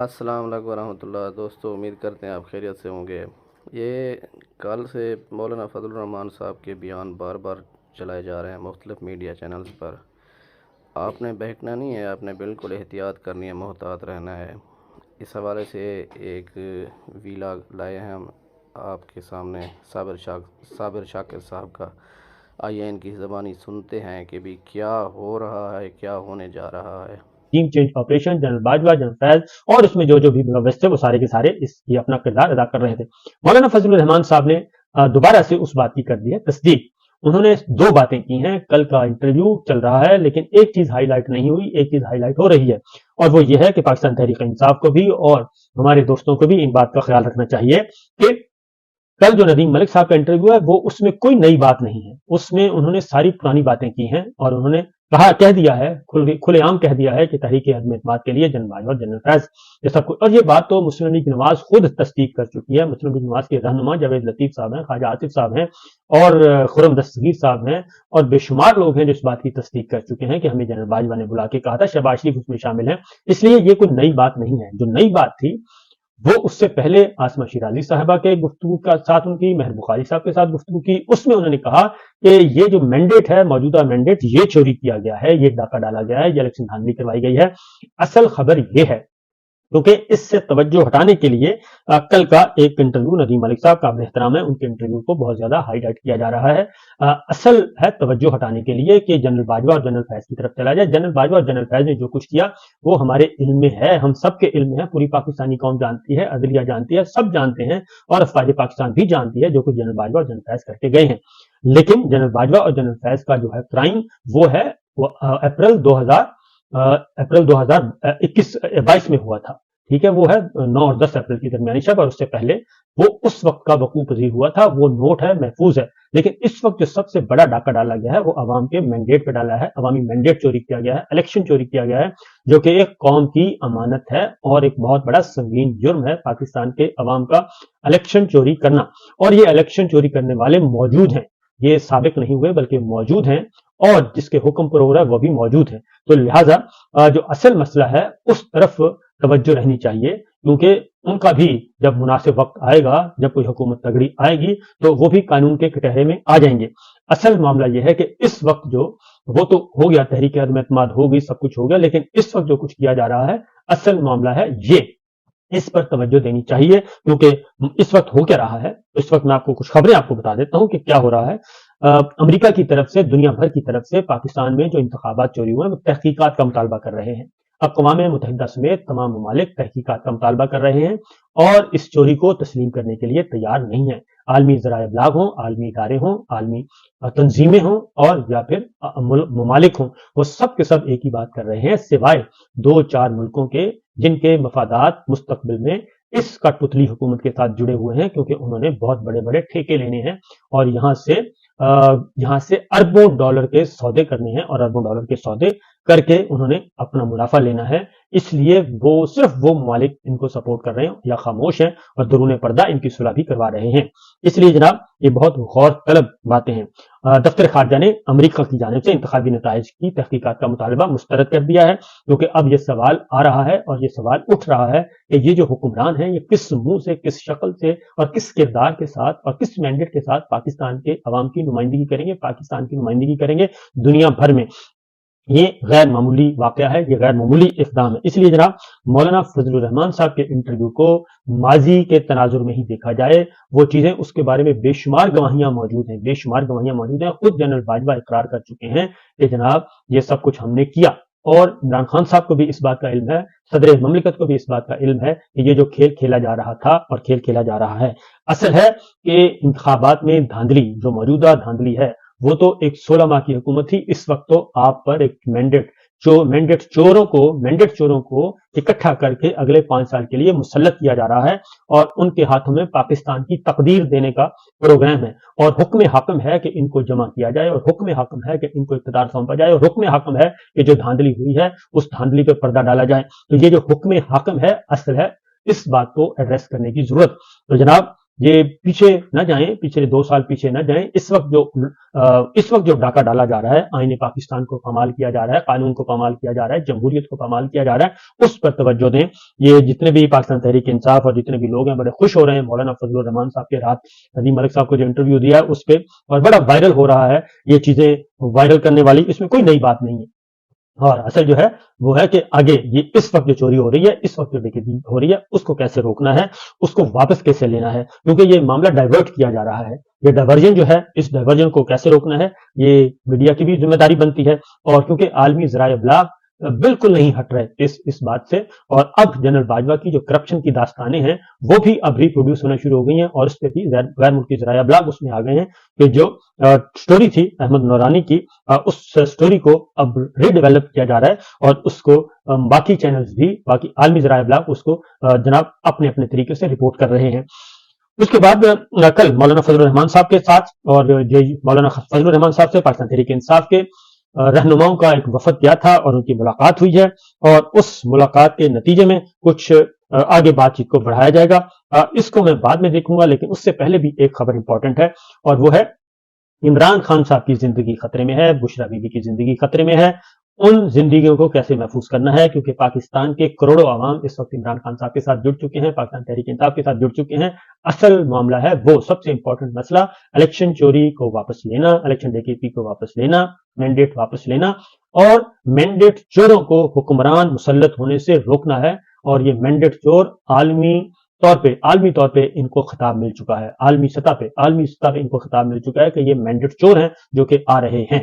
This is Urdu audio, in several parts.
السلام علیکم ورحمۃ اللہ دوستو، امید کرتے ہیں آپ خیریت سے ہوں گے۔ یہ کل سے مولانا فضل الرحمان صاحب کے بیان بار بار چلائے جا رہے ہیں مختلف میڈیا چینلز پر۔ آپ نے بہکنا نہیں ہے، آپ نے بالکل احتیاط کرنی ہے، محتاط رہنا ہے۔ اس حوالے سے ایک ویلاگ لائے ہیں ہم آپ کے سامنے صابر شاکر صاحب کا۔ آئیے ان کی زبانی سنتے ہیں کہ بھی کیا ہو رہا ہے، کیا ہونے جا رہا ہے۔ Team change operation, general Bajwa, general Faiz اور اس میں جو بھی ملوث تھے وہ سارے کے سارے اس کی اپنا کردار ادا کر رہے تھے۔ مولانا فضل الرحمان صاحب نے دوبارہ سے اس بات کی کر دی ہے تصدیق۔ انہوں نے دو باتیں کی ہیں، کل کا انٹرویو چل رہا ہے لیکن ایک چیز ہائی لائٹ نہیں ہوئی، ایک چیز ہائی لائٹ ہو رہی ہے، اور وہ یہ ہے کہ پاکستان تحریک انصاف کو بھی اور ہمارے دوستوں کو بھی ان بات کا خیال رکھنا چاہیے کہ کل جو ندیم ملک صاحب کا انٹرویو ہے وہ اس میں کوئی نئی بات نہیں ہے، اس میں انہوں نے ساری پرانی باتیں کی ہیں اور انہوں نے کہہ دیا ہے، کھلے عام کہہ دیا ہے کہ تحریک عدم اعتماد کے لیے جنرل باجوہ اور جنرل فیض یہ سب کچھ، اور یہ بات تو مسلم لیگ نواز خود تصدیق کر چکی ہے۔ مسلم لیگ نواز کے رہنما جاوید لطیف صاحب ہیں، خواجہ عاطف صاحب ہیں اور خرم دستگیر صاحب ہیں اور بے شمار لوگ ہیں جو اس بات کی تصدیق کر چکے ہیں کہ ہمیں جنرل باجوہ نے بلا کے کہا تھا، شہباز شریف اس میں شامل ہیں۔ اس لیے یہ کوئی نئی بات نہیں ہے۔ جو نئی بات تھی وہ اس سے پہلے آسمہ شیرازی صاحبہ کے گفتگو کا ساتھ ان کی مہر بخاری صاحب کے ساتھ گفتگو کی، اس میں انہوں نے کہا کہ یہ جو مینڈیٹ ہے، موجودہ مینڈیٹ، یہ چوری کیا گیا ہے، یہ ڈاکہ ڈالا گیا ہے، یہ الیکشن دھاندلی کروائی گئی ہے۔ اصل خبر یہ ہے، کیونکہ اس سے توجہ ہٹانے کے لیے کل کا ایک انٹرویو ندیم ملک صاحب قابل احترام ہے، ان کے انٹرویو کو بہت زیادہ ہائی لائٹ کیا جا رہا ہے۔ اصل ہے توجہ ہٹانے کے لیے کہ جنرل باجوہ اور جنرل فیض کی طرف چلا جائے۔ جنرل باجوہ اور جنرل فیض نے جو کچھ کیا وہ ہمارے علم میں ہے، ہم سب کے علم میں ہے، پوری پاکستانی قوم جانتی ہے، عدلیہ جانتی ہے، سب جانتے ہیں اور افواج پاکستان بھی جانتی ہے جو کچھ جنرل باجوہ اور جنرل فیض کر کے گئے ہیں۔ لیکن جنرل باجوہ اور جنرل فیض کا جو ہے کرائم وہ ہے اپریل 2022 میں ہوا تھا، ٹھیک ہے، وہ ہے 9 اور 10 اپریل کی درمیانی شب، اور اس سے پہلے وہ اس وقت کا وقوع پذیر ہوا تھا، وہ نوٹ ہے، محفوظ ہے۔ لیکن اس وقت جو سب سے بڑا ڈاکہ ڈالا گیا ہے وہ عوام کے مینڈیٹ پہ ڈالا ہے، عوامی مینڈیٹ چوری کیا گیا ہے، الیکشن چوری کیا گیا ہے، جو کہ ایک قوم کی امانت ہے اور ایک بہت بڑا سنگین جرم ہے پاکستان کے عوام کا الیکشن چوری کرنا۔ اور یہ الیکشن چوری کرنے والے موجود ہیں، یہ سابق نہیں ہوئے بلکہ موجود ہیں، اور جس کے حکم پر ہو رہا ہے وہ بھی موجود ہیں۔ تو لہٰذا جو اصل مسئلہ ہے اس طرف توجہ رہنی چاہیے، کیونکہ ان کا بھی جب مناسب وقت آئے گا، جب کوئی حکومت تگڑی آئے گی تو وہ بھی قانون کے کٹہرے میں آ جائیں گے۔ اصل معاملہ یہ ہے کہ اس وقت جو وہ تو ہو گیا، تحریک عدم اعتماد ہو گئی، سب کچھ ہو گیا، لیکن اس وقت جو کچھ کیا جا رہا ہے اصل معاملہ ہے یہ، اس پر توجہ دینی چاہیے، کیونکہ اس وقت ہو کیا رہا ہے۔ اس وقت میں آپ کو کچھ خبریں آپ کو بتا دیتا ہوں کہ کیا ہو رہا ہے۔ امریکہ کی طرف سے، دنیا بھر کی طرف سے پاکستان میں جو انتخابات چوری ہوئے ہیں وہ تحقیقات کا مطالبہ کر رہے ہیں۔ اقوام متحدہ سمیت تمام ممالک تحقیقات کا مطالبہ کر رہے ہیں اور اس چوری کو تسلیم کرنے کے لیے تیار نہیں ہیں۔ عالمی ذرائع ابلاغ ہوں، عالمی ادارے ہوں، عالمی تنظیمیں ہوں اور یا پھر ممالک ہوں، وہ سب کے سب ایک ہی بات کر رہے ہیں، سوائے 2-4 ملکوں کے جن کے مفادات مستقبل میں اس کٹ پتلی حکومت کے ساتھ جڑے ہوئے ہیں، کیونکہ انہوں نے بہت بڑے بڑے ٹھیکے لینے ہیں اور یہاں سے اربوں ڈالر کے سودے کرنے ہیں اور اربوں ڈالر کے سودے کر کے انہوں نے اپنا منافع لینا ہے۔ اس لیے وہ صرف وہ ممالک ان کو سپورٹ کر رہے ہیں یا خاموش ہیں اور درون پردہ ان کی صلح بھی کروا رہے ہیں۔ اس لیے جناب یہ بہت غور طلب باتیں ہیں۔ دفتر خارجہ نے امریکہ کی جانب سے انتخابی نتائج کی تحقیقات کا مطالبہ مسترد کر دیا ہے، کیونکہ اب یہ سوال آ رہا ہے اور یہ سوال اٹھ رہا ہے کہ یہ جو حکمران ہیں یہ کس منہ سے، کس شکل سے اور کس کردار کے ساتھ اور کس مینڈیٹ کے ساتھ پاکستان کے عوام کی نمائندگی کریں گے، پاکستان کی نمائندگی کریں گے دنیا بھر میں۔ یہ غیر معمولی واقعہ ہے، یہ غیر معمولی اقدام ہے۔ اس لیے جناب مولانا فضل الرحمان صاحب کے انٹرویو کو ماضی کے تناظر میں ہی دیکھا جائے، وہ چیزیں اس کے بارے میں بے شمار گواہیاں موجود ہیں، بے شمار گواہیاں موجود ہیں۔ خود جنرل باجوہ اقرار کر چکے ہیں کہ جناب یہ سب کچھ ہم نے کیا، اور عمران خان صاحب کو بھی اس بات کا علم ہے، صدر مملکت کو بھی اس بات کا علم ہے کہ یہ جو کھیل کھیلا جا رہا تھا اور کھیل کھیلا جا رہا ہے۔ اصل ہے کہ انتخابات میں دھاندلی، جو موجودہ دھاندلی ہے وہ تو ایک 16 ماہ کی حکومت تھی، اس وقت تو آپ پر ایک مینڈیٹ چوروں کو اکٹھا کر کے اگلے 5 سال کے لیے مسلط کیا جا رہا ہے اور ان کے ہاتھوں میں پاکستان کی تقدیر دینے کا پروگرام ہے، اور حکم حاکم ہے کہ ان کو جمع کیا جائے، اور حکم حاکم ہے کہ ان کو اقتدار سونپا جائے، اور حکم حاکم ہے کہ جو دھاندلی ہوئی ہے اس دھاندلی پہ پردہ ڈالا جائے۔ تو یہ جو حکم حاکم ہے، اصل ہے اس بات کو ایڈریس کرنے کی ضرورت۔ تو جناب یہ پیچھے نہ جائیں، پچھلے 2 سال پیچھے نہ جائیں. اس وقت جو ڈاکہ ڈالا جا رہا ہے، آئین پاکستان کو پامال کیا جا رہا ہے، قانون کو پامال کیا جا رہا ہے، جمہوریت کو پامال کیا جا رہا ہے، اس پر توجہ دیں. یہ جتنے بھی پاکستان تحریک انصاف اور جتنے بھی لوگ ہیں بڑے خوش ہو رہے ہیں مولانا فضل الرحمان صاحب کے رات ندیم ملک صاحب کو جو انٹرویو دیا ہے اس پہ، اور بڑا وائرل ہو رہا ہے. یہ چیزیں وائرل کرنے والی اس میں کوئی نئی بات نہیں ہے. اور اصل جو ہے وہ ہے کہ آگے یہ اس وقت جو چوری ہو رہی ہے، اس وقت جو ڈکیتی ہو رہی ہے، اس کو کیسے روکنا ہے، اس کو واپس کیسے لینا ہے، کیونکہ یہ معاملہ ڈائیورٹ کیا جا رہا ہے. یہ ڈائیورژن جو ہے، اس ڈائیورژن کو کیسے روکنا ہے، یہ میڈیا کی بھی ذمہ داری بنتی ہے. اور کیونکہ عالمی ذرائع ابلاغ بالکل نہیں ہٹ رہے اس بات سے، اور اب جنرل باجوہ کی جو کرپشن کی داستانیں ہیں وہ بھی اب ریپروڈیوس ہونا شروع ہو گئی ہیں، اور اس پہ بھی غیر ملکی ذرائع ابلاغ اس میں آ گئے ہیں کہ جو سٹوری تھی احمد نورانی کی، اس سٹوری کو اب ری ڈیولپ کیا جا رہا ہے، اور اس کو باقی چینلز بھی، باقی عالمی ذرائع ابلاغ اس کو جناب اپنے اپنے طریقے سے رپورٹ کر رہے ہیں. اس کے بعد کل مولانا فضل الرحمان صاحب کے ساتھ، اور مولانا فضل الرحمان صاحب سے پاکستان تحریک انصاف کے رہنماؤں کا ایک وفد گیا تھا اور ان کی ملاقات ہوئی ہے، اور اس ملاقات کے نتیجے میں کچھ آگے بات چیت کو بڑھایا جائے گا. اس کو میں بعد میں دیکھوں گا، لیکن اس سے پہلے بھی ایک خبر امپورٹنٹ ہے، اور وہ ہے عمران خان صاحب کی زندگی خطرے میں ہے، بشرا بی بی کی زندگی خطرے میں ہے. ان زندگیوں کو کیسے محفوظ کرنا ہے، کیونکہ پاکستان کے کروڑوں عوام اس وقت عمران خان صاحب کے ساتھ جڑ چکے ہیں، پاکستان تحریک انصاف کے ساتھ جڑ چکے ہیں. اصل معاملہ ہے وہ سب سے امپورٹنٹ مسئلہ، الیکشن چوری کو واپس لینا، الیکشن ڈکیتی کو واپس لینا، مینڈیٹ واپس لینا، اور مینڈیٹ چوروں کو حکمران مسلط ہونے سے روکنا ہے. اور یہ مینڈیٹ چور عالمی طور پہ ان کو خطاب مل چکا ہے، عالمی سطح پہ ان کو خطاب مل چکا ہے کہ یہ مینڈیٹ چور ہیں جو کہ آ رہے ہیں.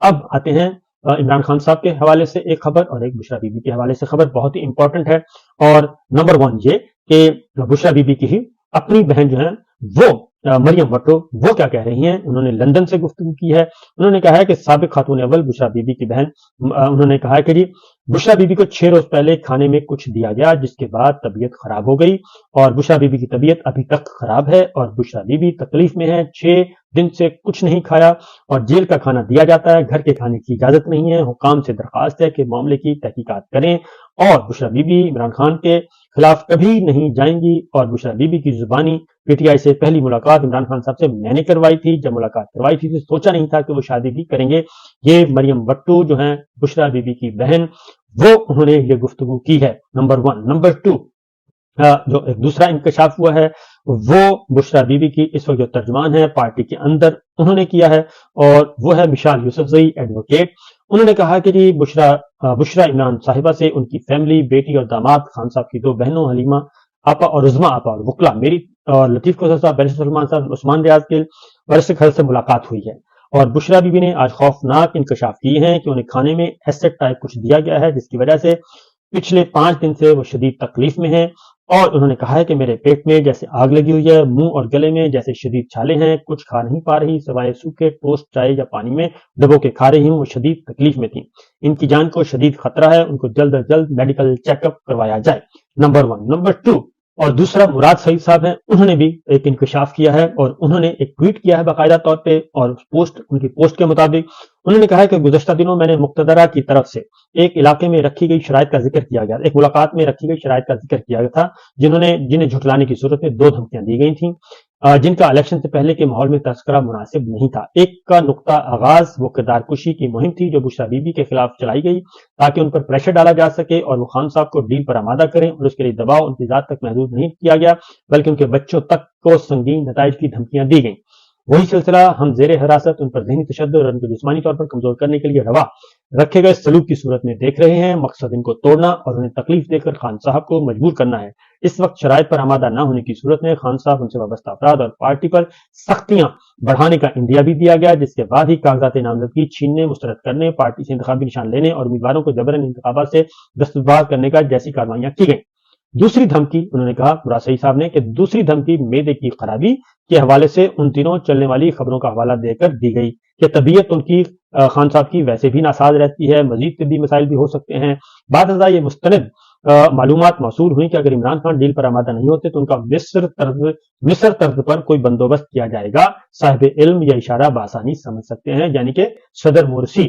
اب آتے ہیں عمران خان صاحب کے حوالے سے ایک خبر اور ایک بشرا بی بی کے حوالے سے خبر، بہت ہی امپورٹنٹ ہے. اور نمبر 1 یہ کہ بشرا بی بی کی ہی اپنی بہن جو ہے وہ مریم بھٹو، وہ کیا کہہ رہی ہیں. انہوں نے لندن سے گفتگو کی ہے. انہوں نے کہا ہے کہ سابق خاتون اول بشرا بی بی کی بہن، انہوں نے کہا ہے کہ جی بشرا بی بی کو 6 روز پہلے کھانے میں کچھ دیا گیا، جس کے بعد طبیعت خراب ہو گئی، اور بشرا بی بی کی طبیعت ابھی تک خراب ہے، اور بشرا بی بی تکلیف میں ہے. 6 دن سے کچھ نہیں کھایا، اور جیل کا کھانا دیا جاتا ہے، گھر کے کھانے کی اجازت نہیں ہے. حکام سے درخواست ہے کہ معاملے کی تحقیقات کریں، اور بشرا بی بی عمران خان کے خلاف کبھی نہیں جائیں گی. اور بشرا بی بی کی زبانی پی ٹی آئی سے پہلی ملاقات عمران خان صاحب سے میں نے کروائی تھی. جب ملاقات کروائی تھی تو سوچا نہیں تھا کہ وہ شادی بھی کریں گے. یہ مریم بٹو جو ہیں بشرا بی بی کی بہن، وہ انہوں نے یہ گفتگو کی ہے. نمبر 1. نمبر 2، جو ایک دوسرا انکشاف ہوا ہے وہ بشرا بی بی کی اس وقت جو ترجمان ہے پارٹی کے اندر، انہوں نے کیا ہے، اور وہ ہے مشال یوسفزئی ایڈوکیٹ. انہوں نے کہا کہ جی بشرا عمران صاحبہ سے ان کی فیملی، بیٹی اور داماد، خان صاحب کی 2 بہنوں حلیمہ آپا اور عظما آپا اور وکلا میری اور لطیف کوثر صاحب، بیرسٹر سلمان صاحب، عثمان ریاض کے ورثے گھر سے ملاقات ہوئی ہے. اور بشرا بی بی نے آج خوفناک انکشاف کیے ہیں کہ انہیں کھانے میں ایسڈ ٹائپ کچھ دیا گیا ہے، جس کی وجہ سے پچھلے 5 دن سے وہ شدید تکلیف میں ہیں. اور انہوں نے کہا ہے کہ میرے پیٹ میں جیسے آگ لگی ہوئی ہے، منہ اور گلے میں جیسے شدید چھالے ہیں، کچھ کھا نہیں پا رہی سوائے سوکھے ٹوسٹ چائے یا پانی میں ڈبو کے کھا رہی ہوں. وہ شدید تکلیف میں تھیں، ان کی جان کو شدید خطرہ ہے، ان کو جلد از جلد میڈیکل چیک اپ کروایا جائے. نمبر 1. نمبر 2، اور دوسرا مراد سعید صاحب ہیں، انہوں نے بھی ایک انکشاف کیا ہے، اور انہوں نے ایک ٹویٹ کیا ہے باقاعدہ طور پہ، اور ان کی پوسٹ کے مطابق انہوں نے کہا ہے کہ گزشتہ دنوں میں نے مقتدرہ کی طرف سے ایک علاقے میں رکھی گئی شرائط کا ذکر کیا گیا، ایک ملاقات میں رکھی گئی شرائط کا ذکر کیا گیا تھا، جنہیں جھٹلانے کی صورت میں 2 دھمکیاں دی گئی تھیں، جن کا الیکشن سے پہلے کے ماحول میں تذکرہ مناسب نہیں تھا. ایک کا نقطہ آغاز وہ کردار کشی کی مہم تھی جو بشرا بی بی کے خلاف چلائی گئی تاکہ ان پر پریشر ڈالا جا سکے اور وہ خان صاحب کو ڈیل پر آمادہ کریں، اور اس کے لیے دباؤ ان کی ذات تک محدود نہیں کیا گیا بلکہ ان کے بچوں تک کو سنگین نتائج کی دھمکیاں دی گئیں. وہی سلسلہ ہم زیر حراست ان پر ذہنی تشدد اور ان کو جسمانی طور پر کمزور کرنے کے لیے روا رکھے گئے سلوک کی صورت میں دیکھ رہے ہیں. مقصد ان کو توڑنا اور انہیں تکلیف دے کر خان صاحب کو مجبور کرنا ہے. اس وقت شرائط پر آمادہ نہ ہونے کی صورت میں خان صاحب، ان سے وابستہ افراد اور پارٹی پر سختیاں بڑھانے کا اندیا بھی دیا گیا، جس کے بعد ہی کاغذات نامزدگی چھیننے، مسترد کرنے، پارٹی سے انتخابی نشان لینے اور امیدواروں کو جبراً انتخابات سے دستبرد کرنے کا جیسی کارروائیاں کی گئیں. دوسری دھمکی، انہوں نے کہا مراد سعید صاحب نے، کہ دوسری دھمکی معدے کی خرابی کے حوالے سے ان دنوں چلنے والی خبروں کا حوالہ دے کر دی گئی کہ طبیعت ان کی خان صاحب کی ویسے بھی ناساز رہتی ہے، مزید طبی مسائل بھی ہو سکتے ہیں. بعد ازاں یہ مستند معلومات موصول ہوئی کہ اگر عمران خان ڈیل پر آمادہ نہیں ہوتے تو ان کا مصر طرز پر کوئی بندوبست کیا جائے گا. صاحب علم یہ اشارہ بآسانی سمجھ سکتے ہیں، یعنی کہ صدر مرسی